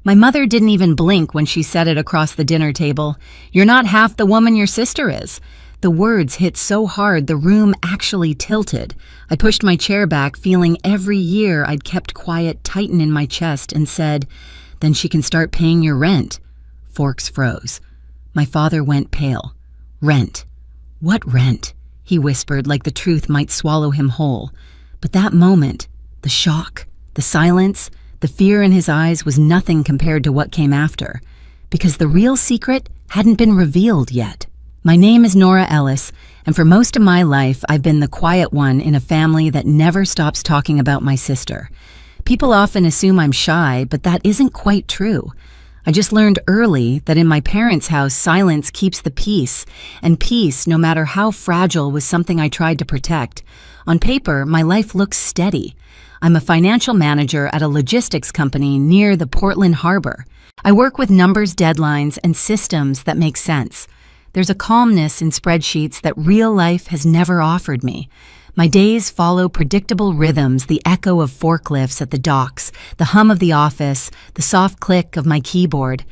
My mother didn't even blink when she said it across the dinner table. "You're not half the woman your sister is." The words hit so hard the room actually tilted. I pushed my chair back, feeling every year I'd kept quiet tighten in my chest, and said, "Then she can start paying your rent." Forks froze. My father went pale. "Rent? What rent?" he whispered, like the truth might swallow him whole. But that moment, the shock, the silence, the fear in his eyes was nothing compared to what came after, because the real secret hadn't been revealed yet. My name is Nora Ellis, and for most of my life, I've been the quiet one in a family that never stops talking about my sister. People often assume I'm shy, but that isn't quite true. I just learned early that in my parents' house, silence keeps the peace, and peace, no matter how fragile, was something I tried to protect. On paper, my life looks steady. I'm a financial manager at a logistics company near the Portland Harbor. I work with numbers, deadlines, and systems that make sense. There's a calmness in spreadsheets that real life has never offered me. My days follow predictable rhythms, the echo of forklifts at the docks, the hum of the office, the soft click of my keyboard.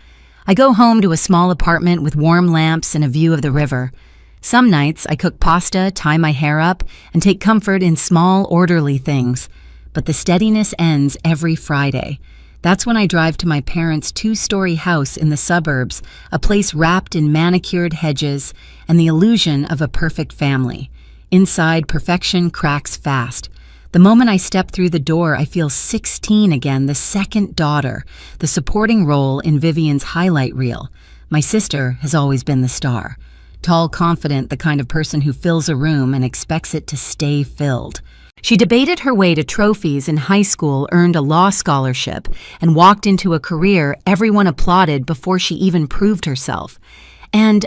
I go home to a small apartment with warm lamps and a view of the river. Some nights I cook pasta, tie my hair up, and take comfort in small, orderly things. But the steadiness ends every Friday. That's when I drive to my parents' two-story house in the suburbs, a place wrapped in manicured hedges and the illusion of a perfect family. Inside, perfection cracks fast. The moment I step through the door, I feel 16 again, the second daughter, the supporting role in Vivian's highlight reel. My sister has always been the star. Tall, confident, the kind of person who fills a room and expects it to stay filled. She debated her way to trophies in high school, earned a law scholarship, and walked into a career everyone applauded before she even proved herself. And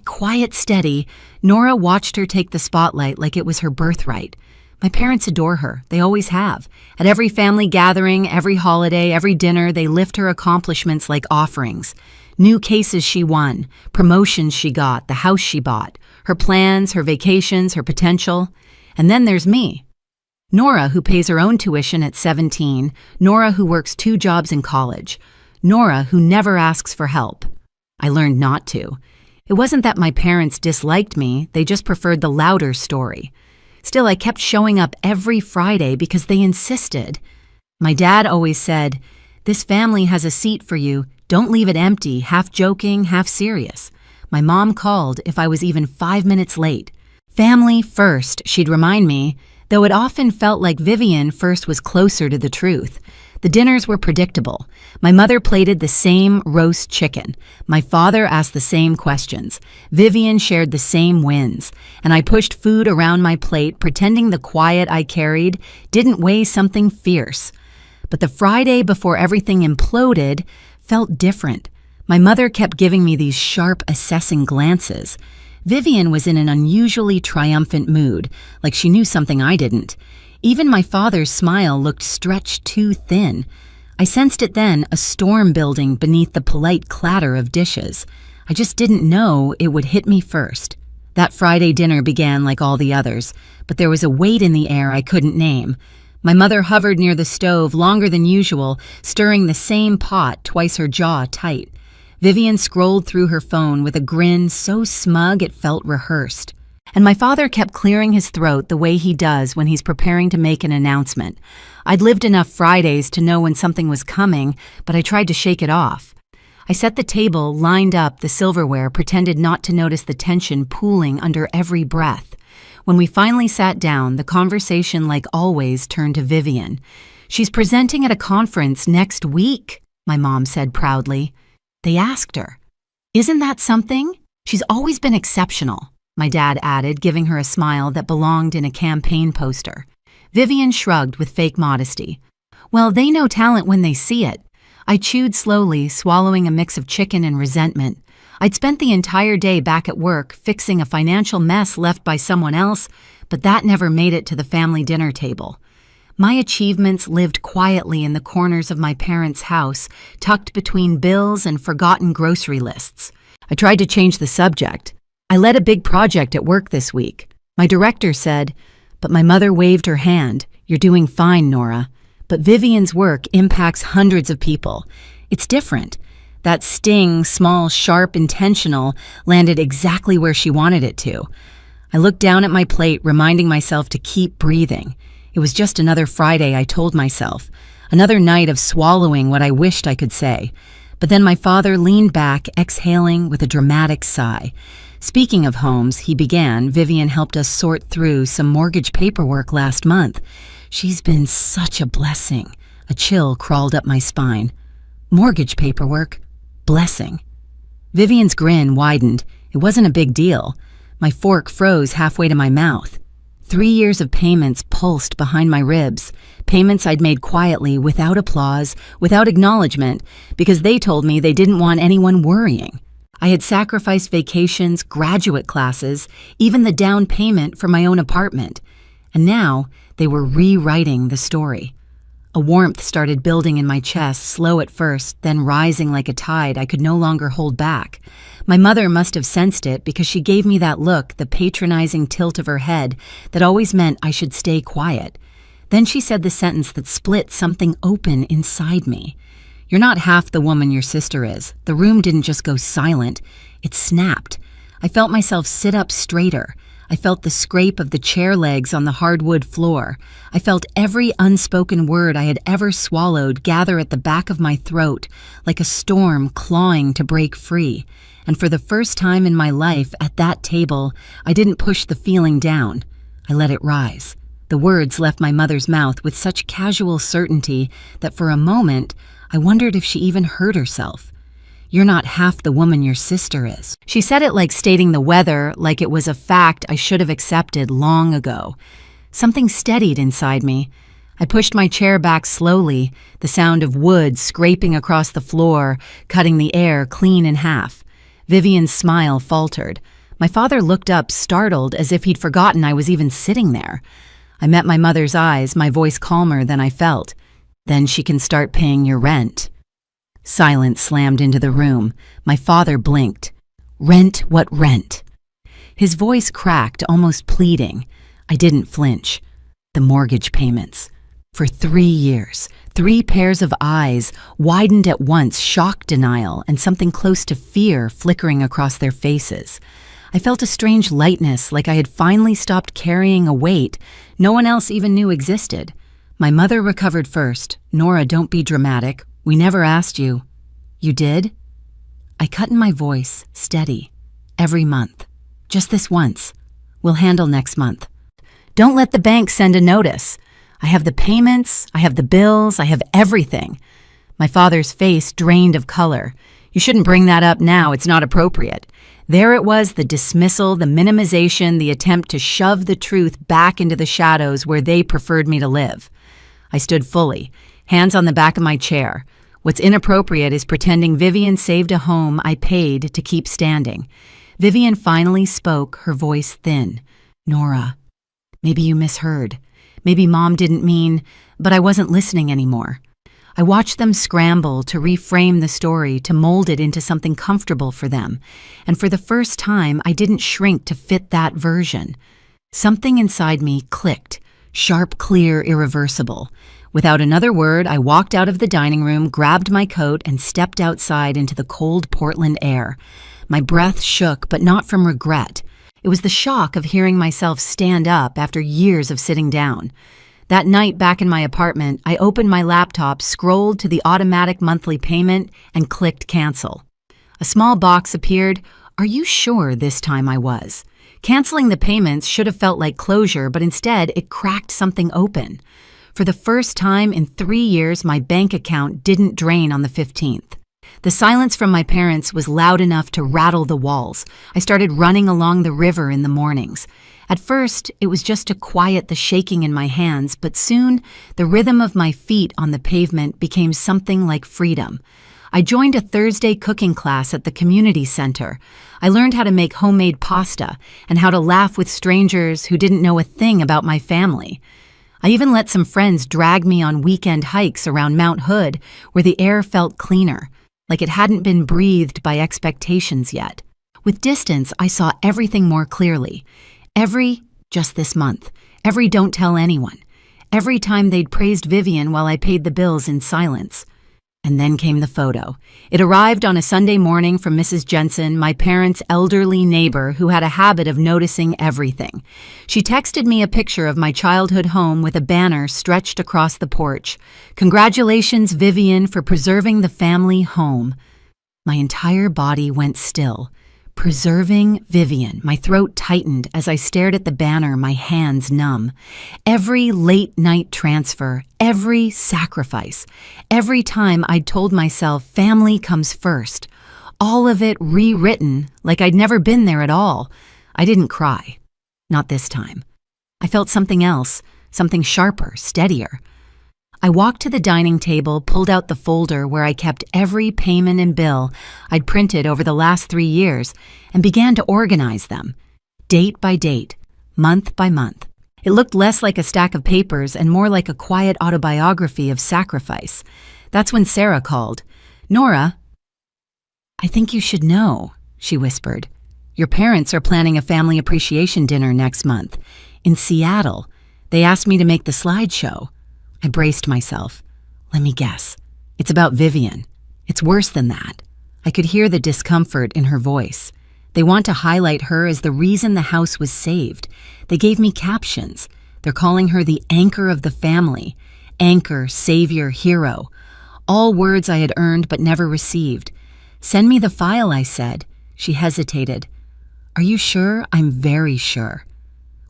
quiet steady, Nora watched her take the spotlight like it was her birthright. My parents adore her. They always have. At every family gathering, every holiday, every dinner, they lift her accomplishments like offerings. New cases she won, promotions she got, the house she bought, her plans, her vacations, her potential. And then there's me. Nora, who pays her own tuition at 17, Nora, who works 2 jobs in college, Nora, who never asks for help. I learned not to. It wasn't that my parents disliked me, they just preferred the louder story. Still, I kept showing up every Friday because they insisted. My dad always said, "This family has a seat for you, don't leave it empty," half joking, half serious. My mom called if I was even 5 minutes late. Family first, she'd remind me, though it often felt like Vivian first was closer to the truth. The dinners were predictable. My mother plated the same roast chicken. My father asked the same questions. Vivian shared the same wins. And I pushed food around my plate, pretending the quiet I carried didn't weigh something fierce. But the Friday before everything imploded felt different. My mother kept giving me these sharp, assessing glances. Vivian was in an unusually triumphant mood, like she knew something I didn't. Even my father's smile looked stretched too thin. I sensed it then, a storm building beneath the polite clatter of dishes. I just didn't know it would hit me first. That Friday dinner began like all the others, but there was a weight in the air I couldn't name. My mother hovered near the stove longer than usual, stirring the same pot, twice her jaw tight. Vivian scrolled through her phone with a grin so smug it felt rehearsed. And my father kept clearing his throat the way he does when he's preparing to make an announcement. I'd lived enough Fridays to know when something was coming, but I tried to shake it off. I set the table, lined up the silverware, pretended not to notice the tension pooling under every breath. When we finally sat down, the conversation, like always, turned to Vivian. "She's presenting at a conference next week," my mom said proudly. They asked her, "Isn't that something?" "She's always been exceptional," my dad added, giving her a smile that belonged in a campaign poster. Vivian shrugged with fake modesty. "Well, they know talent when they see it." I chewed slowly, swallowing a mix of chicken and resentment. I'd spent the entire day back at work, fixing a financial mess left by someone else, but that never made it to the family dinner table. My achievements lived quietly in the corners of my parents' house, tucked between bills and forgotten grocery lists. I tried to change the subject. "I led a big project at work this week." My director said, but my mother waved her hand. "You're doing fine, Nora. But Vivian's work impacts hundreds of people. It's different. That sting, small, sharp, intentional, landed exactly where she wanted it to. I looked down at my plate, reminding myself to keep breathing. It was just another Friday, I told myself. Another night of swallowing what I wished I could say. But then my father leaned back, exhaling with a dramatic sigh. Speaking of homes, he began, Vivian helped us sort through some mortgage paperwork last month. She's been such a blessing. A chill crawled up my spine. Mortgage paperwork? Blessing. Vivian's grin widened. It wasn't a big deal. My fork froze halfway to my mouth. 3 years of payments pulsed behind my ribs. Payments I'd made quietly, without applause, without acknowledgement, because they told me they didn't want anyone worrying. I had sacrificed vacations, graduate classes, even the down payment for my own apartment. And now they were rewriting the story. A warmth started building in my chest, slow at first, then rising like a tide I could no longer hold back. My mother must have sensed it because she gave me that look, the patronizing tilt of her head that always meant I should stay quiet. Then she said the sentence that split something open inside me. "You're not half the woman your sister is." The room didn't just go silent, it snapped. I felt myself sit up straighter. I felt the scrape of the chair legs on the hardwood floor. I felt every unspoken word I had ever swallowed gather at the back of my throat, like a storm clawing to break free. And for the first time in my life, at that table, I didn't push the feeling down. I let it rise. The words left my mother's mouth with such casual certainty that for a moment, I wondered if she even heard herself. "You're not half the woman your sister is." She said it like stating the weather, like it was a fact I should have accepted long ago. Something steadied inside me. I pushed my chair back slowly, the sound of wood scraping across the floor, cutting the air clean in half. Vivian's smile faltered. My father looked up, startled, as if he'd forgotten I was even sitting there. I met my mother's eyes, my voice calmer than I felt. "Then she can start paying your rent." Silence slammed into the room. My father blinked. "Rent what rent?" His voice cracked, almost pleading. I didn't flinch. The mortgage payments. For 3 years, 3 pairs of eyes widened at once, shock, denial, and something close to fear flickering across their faces. I felt a strange lightness, like I had finally stopped carrying a weight no one else even knew existed. My mother recovered first. "Nora, don't be dramatic. We never asked you." "You did?" I cut in my voice, steady. "Every month. Just this once. We'll handle next month. Don't let the bank send a notice. I have the payments, I have the bills, I have everything." My father's face drained of color. "You shouldn't bring that up now, it's not appropriate." There it was, the dismissal, the minimization, the attempt to shove the truth back into the shadows where they preferred me to live. I stood fully, hands on the back of my chair. What's inappropriate is pretending Vivian saved a home I paid to keep standing. Vivian finally spoke, her voice thin. "Nora, maybe you misheard. Maybe Mom didn't mean, but I wasn't listening anymore." I watched them scramble to reframe the story, to mold it into something comfortable for them. And for the first time, I didn't shrink to fit that version. Something inside me clicked, sharp, clear, irreversible. Without another word, I walked out of the dining room, grabbed my coat, and stepped outside into the cold Portland air. My breath shook, but not from regret. It was the shock of hearing myself stand up after years of sitting down. That night back in my apartment, I opened my laptop, scrolled to the automatic monthly payment, and clicked cancel. A small box appeared. "Are you sure this time?" I was. Canceling the payments should have felt like closure, but instead it cracked something open. For the first time in 3 years, my bank account didn't drain on the 15th. The silence from my parents was loud enough to rattle the walls. I started running along the river in the mornings. At first, it was just to quiet the shaking in my hands, but soon, the rhythm of my feet on the pavement became something like freedom. I joined a Thursday cooking class at the community center. I learned how to make homemade pasta and how to laugh with strangers who didn't know a thing about my family. I even let some friends drag me on weekend hikes around Mount Hood, where the air felt cleaner, like it hadn't been breathed by expectations yet. With distance, I saw everything more clearly. Just this month, every don't tell anyone, every time they'd praised Vivian while I paid the bills in silence. And then came the photo. It arrived on a Sunday morning from Mrs. Jensen, my parents' elderly neighbor who had a habit of noticing everything. She texted me a picture of my childhood home with a banner stretched across the porch. "Congratulations, Vivian, for preserving the family home." My entire body went still. Preserving Vivian. My throat tightened as I stared at the banner, my hands numb. Every late-night transfer, every sacrifice, every time I'd told myself family comes first, all of it rewritten like I'd never been there at all. I didn't cry. Not this time. I felt something else, something sharper, steadier. I walked to the dining table, pulled out the folder where I kept every payment and bill I'd printed over the last 3 years, and began to organize them, date by date, month by month. It looked less like a stack of papers and more like a quiet autobiography of sacrifice. That's when Sarah called. "Nora, I think you should know," she whispered. "Your parents are planning a family appreciation dinner next month. In Seattle. They asked me to make the slideshow." I braced myself. Let me guess. It's about Vivian. It's worse than that. I could hear the discomfort in her voice. They want to highlight her as the reason the house was saved. They gave me captions. They're calling her the anchor of the family. Anchor, savior, hero. All words I had earned but never received. "Send me the file," I said. She hesitated. "Are you sure?" "I'm very sure."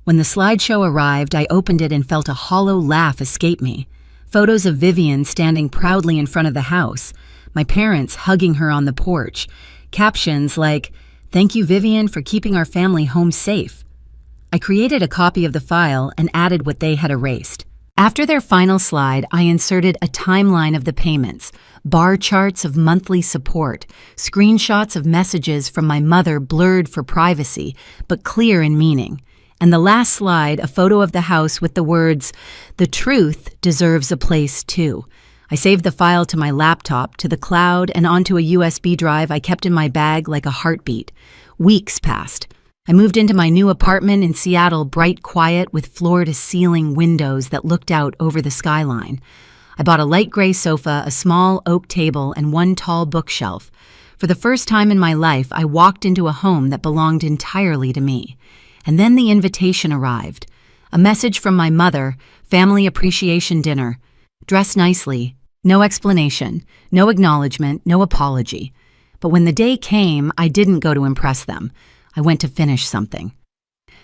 When the slideshow arrived, I opened it and felt a hollow laugh escape me. Photos of Vivian standing proudly in front of the house, my parents hugging her on the porch, captions like, "Thank you, Vivian, for keeping our family home safe." I created a copy of the file and added what they had erased. After their final slide, I inserted a timeline of the payments, bar charts of monthly support, screenshots of messages from my mother blurred for privacy, but clear in meaning. And the last slide, a photo of the house with the words, "The truth deserves a place too." I saved the file to my laptop, to the cloud, and onto a USB drive I kept in my bag like a heartbeat. Weeks passed. I moved into my new apartment in Seattle, bright quiet, with floor-to-ceiling windows that looked out over the skyline. I bought a light gray sofa, a small oak table, and one tall bookshelf. For the first time in my life, I walked into a home that belonged entirely to me. And then the invitation arrived. A message from my mother, family appreciation dinner. Dress nicely. No explanation, no acknowledgement, no apology. But when the day came, I didn't go to impress them. I went to finish something.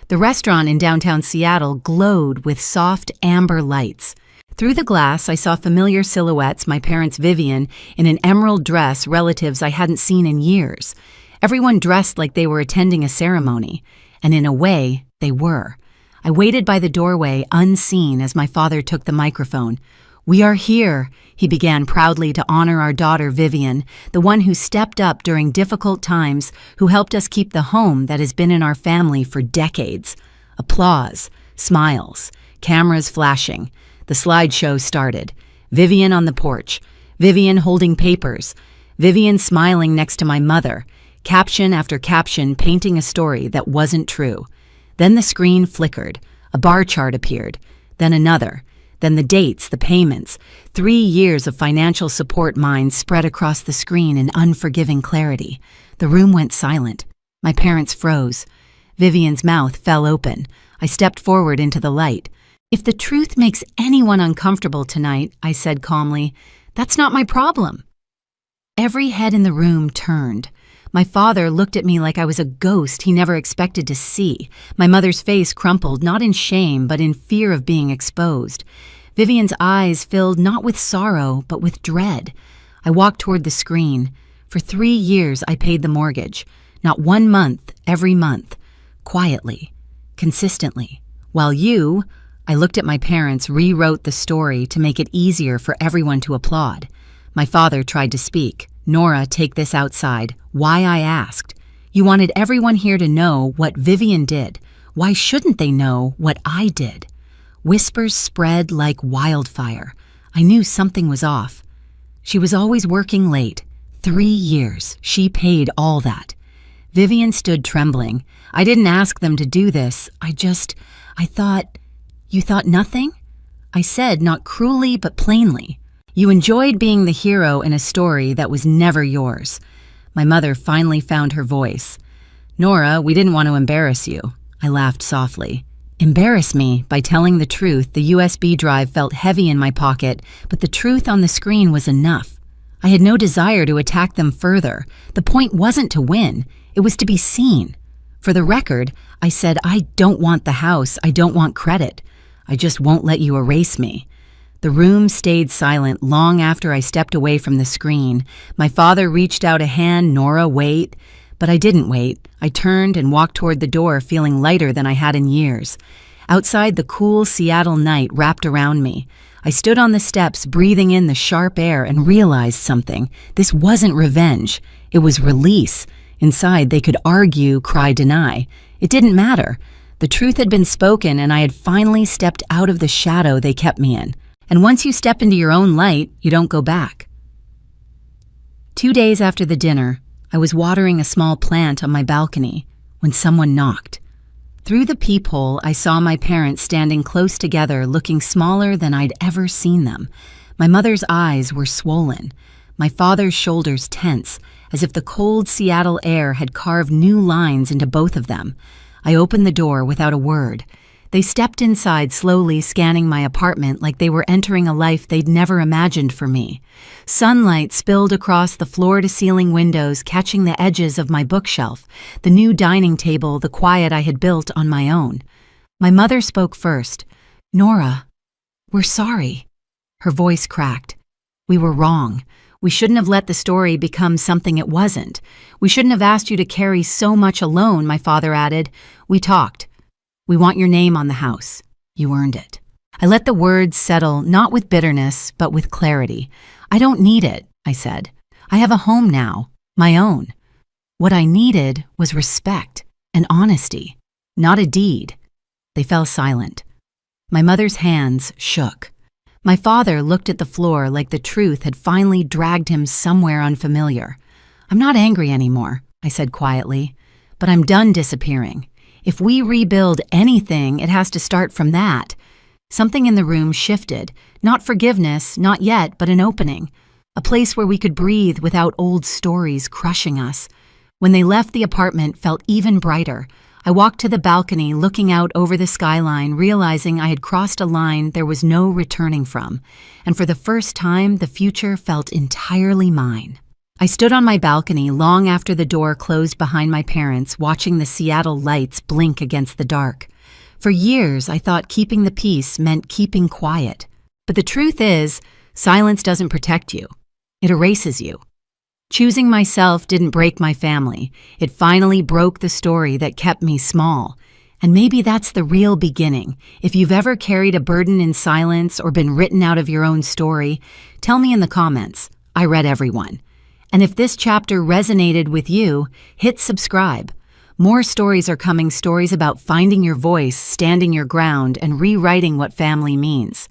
The restaurant in downtown Seattle glowed with soft amber lights. Through the glass, I saw familiar silhouettes, my parents' Vivian, in an emerald dress, relatives I hadn't seen in years. Everyone dressed like they were attending a ceremony. And in a way, they were. I waited by the doorway, unseen, as my father took the microphone. "We are here," he began proudly, to honor our daughter Vivian, the one who stepped up during difficult times, who helped us keep the home that has been in our family for decades. Applause, smiles, cameras flashing. The slideshow started. Vivian on the porch, Vivian holding papers, Vivian smiling next to my mother, caption after caption painting a story that wasn't true. Then the screen flickered. A bar chart appeared. Then another. Then the dates, the payments. 3 years of financial support mine spread across the screen in unforgiving clarity. The room went silent. My parents froze. Vivian's mouth fell open. I stepped forward into the light. "If the truth makes anyone uncomfortable tonight," I said calmly, "that's not my problem." Every head in the room turned. My father looked at me like I was a ghost he never expected to see. My mother's face crumpled, not in shame, but in fear of being exposed. Vivian's eyes filled not with sorrow, but with dread. I walked toward the screen. For 3 years, I paid the mortgage. Not 1 month, every month. Quietly. Consistently. While you, I looked at my parents, rewrote the story to make it easier for everyone to applaud. My father tried to speak. "Nora, take this outside. Why I asked. You wanted everyone here to know what Vivian did. Why shouldn't they know what I did?" Whispers spread like wildfire. I knew something was off. She was always working late. 3 years. She paid all that. Vivian stood trembling. "I didn't ask them to do this. I thought..." "You thought nothing?" I said, not cruelly but plainly. You enjoyed being the hero in a story that was never yours. My mother finally found her voice. Nora, we didn't want to embarrass you. I laughed softly. Embarrass me by telling the truth. The USB drive felt heavy in my pocket, but the truth on the screen was enough. I had no desire to attack them further. The point wasn't to win. It was to be seen. For the record, I said, I don't want the house. I don't want credit. I just won't let you erase me. The room stayed silent long after I stepped away from the screen. My father reached out a hand. Nora, wait. But I didn't wait. I turned and walked toward the door, feeling lighter than I had in years. Outside, the cool Seattle night wrapped around me. I stood on the steps, breathing in the sharp air, and realized something. This wasn't revenge. It was release. Inside, they could argue, cry, deny. It didn't matter. The truth had been spoken, and I had finally stepped out of the shadow they kept me in. And once you step into your own light, you don't go back. 2 days after the dinner, I was watering a small plant on my balcony when someone knocked. Through the peephole, I saw my parents standing close together, looking smaller than I'd ever seen them. My mother's eyes were swollen, my father's shoulders tense, as if the cold Seattle air had carved new lines into both of them. I opened the door without a word. They stepped inside, slowly scanning my apartment like they were entering a life they'd never imagined for me. Sunlight spilled across the floor-to-ceiling windows, catching the edges of my bookshelf, the new dining table, the quiet I had built on my own. My mother spoke first. Nora, we're sorry. Her voice cracked. We were wrong. We shouldn't have let the story become something it wasn't. We shouldn't have asked you to carry so much alone, my father added. We talked. We want your name on the house. You earned it. I let the words settle, not with bitterness, but with clarity. I don't need it, I said. I have a home now, my own. What I needed was respect and honesty, not a deed. They fell silent. My mother's hands shook. My father looked at the floor like the truth had finally dragged him somewhere unfamiliar. I'm not angry anymore, I said quietly, but I'm done disappearing. If we rebuild anything, it has to start from that. Something in the room shifted. Not forgiveness, not yet, but an opening. A place where we could breathe without old stories crushing us. When they left, the apartment felt even brighter. I walked to the balcony, looking out over the skyline, realizing I had crossed a line there was no returning from. And for the first time, the future felt entirely mine. I stood on my balcony long after the door closed behind my parents, watching the Seattle lights blink against the dark. For years, I thought keeping the peace meant keeping quiet. But the truth is, silence doesn't protect you. It erases you. Choosing myself didn't break my family. It finally broke the story that kept me small. And maybe that's the real beginning. If you've ever carried a burden in silence or been written out of your own story, tell me in the comments. I read everyone. And if this chapter resonated with you, hit subscribe. More stories are coming, stories about finding your voice, standing your ground, and rewriting what family means.